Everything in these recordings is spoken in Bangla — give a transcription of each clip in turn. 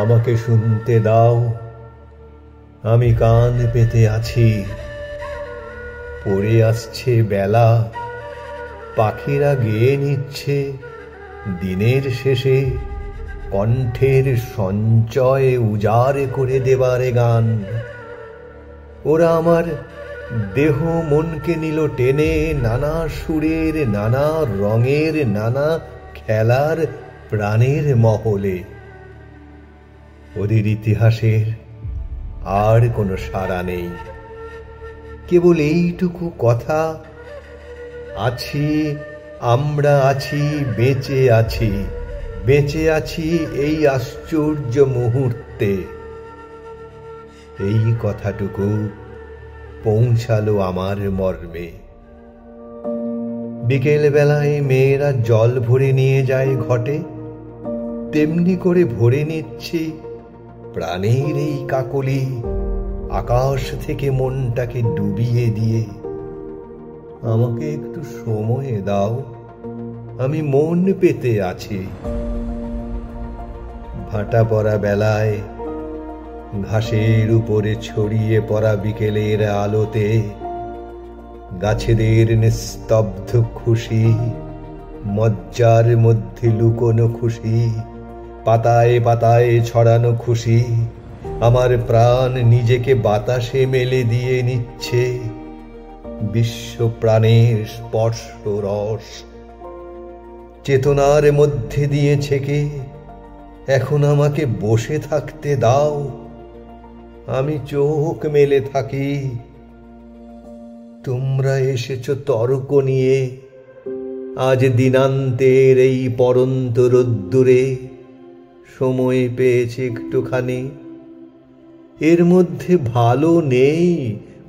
আমাকে শুনতে দাও, আমি কান পেতে আছি। পড়ে আসছে বেলা, পাখিরা গেয়ে নিচ্ছে দিনের শেষে কণ্ঠের সঞ্চয় উজাড় করে দেবার গান। ওরা আমার দেহ মনকে নিল টেনে, নানা সুরের, নানা রঙের, নানা খেলার প্রাণের মহলে। ওদের ইতিহাসের আর কোনো সাড়া নেই, কেবল এইটুকু কথা, আছি, আমরা আছি, বেঁচে আছি, বেঁচে আছি এই আশ্চর্য মুহূর্তে। এই কথাটুকু পৌঁছালো আমার মর্মে। বিকেল বেলায় মেয়েরা জল ভরে নিয়ে যায় ঘটে, তেমনি করে ভরে নিচ্ছি প্রাণের এই কাকলি, আকাশ থেকে মনটাকে ডুবিয়ে দিয়ে। আমাকে একটু সময় দাও, আমি মন পেতে আছি। ভাটা পড়া বেলায় ঘাসের উপরে ছড়িয়ে পড়া বিকেলের আলোতে গাছেদের নিস্তব্ধ খুশি, মজ্জার মধ্যে লুকোনো খুশি, পাতায় পাতায় ছড়ানো খুশি, আমার প্রাণ নিজেকে বাতাসে মেলে দিয়ে নিচ্ছে বিশ্ব প্রাণের স্পর্শ রস। চেতনার মধ্যে দিয়ে ছেকে এখন আমাকে বসে থাকতে দাও, আমি চোখ মেলে থাকি। তোমরা এসেছ তর্ক নিয়ে আজ দিনান্তের এই পরন্ত রোদ্দুরে, সময় পেয়েছে একটুখানি। এর মধ্যে ভালো নেই,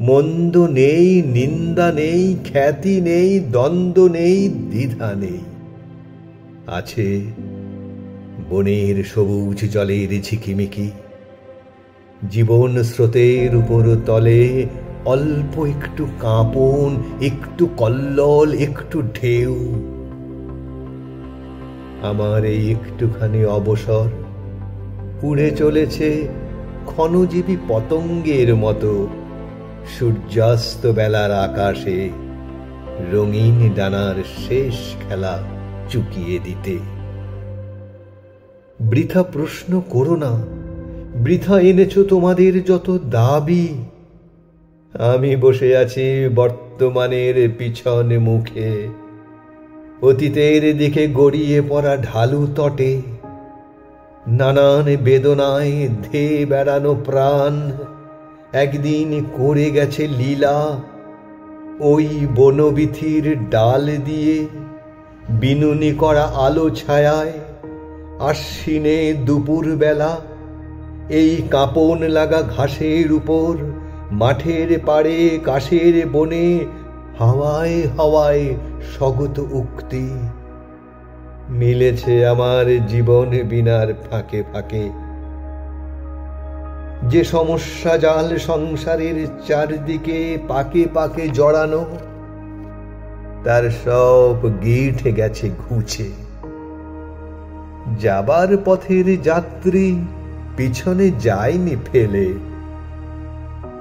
মন্দ নেই, নিন্দা নেই, খ্যাতি নেই, দ্বন্দ্ব নেই, দ্বিধা নেই। আছে বনের সবুজ জলের ঝিকিমিকি, জীবন স্রোতের উপর তলে অল্প একটু কাঁপন, একটু কল্লোল, একটু ঢেউ। আমার এই একটুখানি অবসর উড়ে চলেছে ক্ষণজীবী পতঙ্গের মতো সূর্যাস্ত বেলার আকাশে রঙিন ডানার শেষ খেলা চুকিয়ে দিতে। বৃথা প্রশ্ন করো না, বৃথা এনেছ তোমাদের যত দাবি। আমি বসে আছি বর্তমানের পিছন মুখে, অতীতের দিকে গড়িয়ে পড়া ঢালু তটে। নানান বেদনায় ধেয়ে বেড়ানো প্রাণ একদিন করে গেছে লীলা ওই বনবিথির ডাল দিয়ে, বিনুনি করা আলো ছায়ায়। আশ্বিনে দুপুর বেলা এই কাঁপন লাগা ঘাসের উপর, মাঠের পাড়ে, কাশের বনে, হাওয়ায় হাওয়ায় স্বগত উক্তি মিলেছে আমার জীবন বিনার ফাঁকে ফাঁকে। যে সমস্যা জাল সংসারের চারদিকে পাকে পাকে জড়ানো, তার সব গিঁঠে গেছে ঘুচে। যাবার পথের যাত্রী পিছনে যায়নি ফেলে।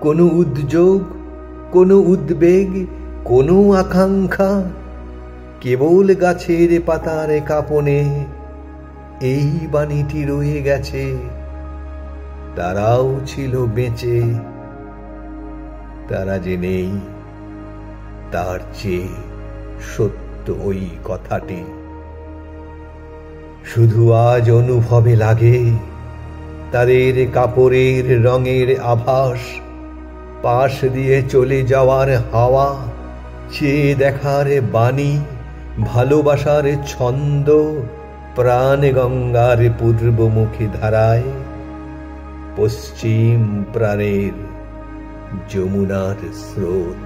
কোনো উদ্যোগ, কোনো উদ্বেগ, কোনো আকাঙ্ক্ষা, কেবল গাছের পাতার কাঁপনে এই বাণীটি রয়ে গেছে, তারাও ছিল বেঁচে। তারা যে নেই, তার চেয়ে সত্য ওই কথাটি। শুধু আজ অনুভবে লাগে তাদের কাপড়ের রঙের আভাস, পাশ দিয়ে চলে যাওয়ার হাওয়া, চেয়ে দেখার বাণী, ভালোবাসার ছন্দ, প্রাণ গঙ্গার পূর্বমুখী ধারায়, পশ্চিম প্রাণের যমুনার স্রোত।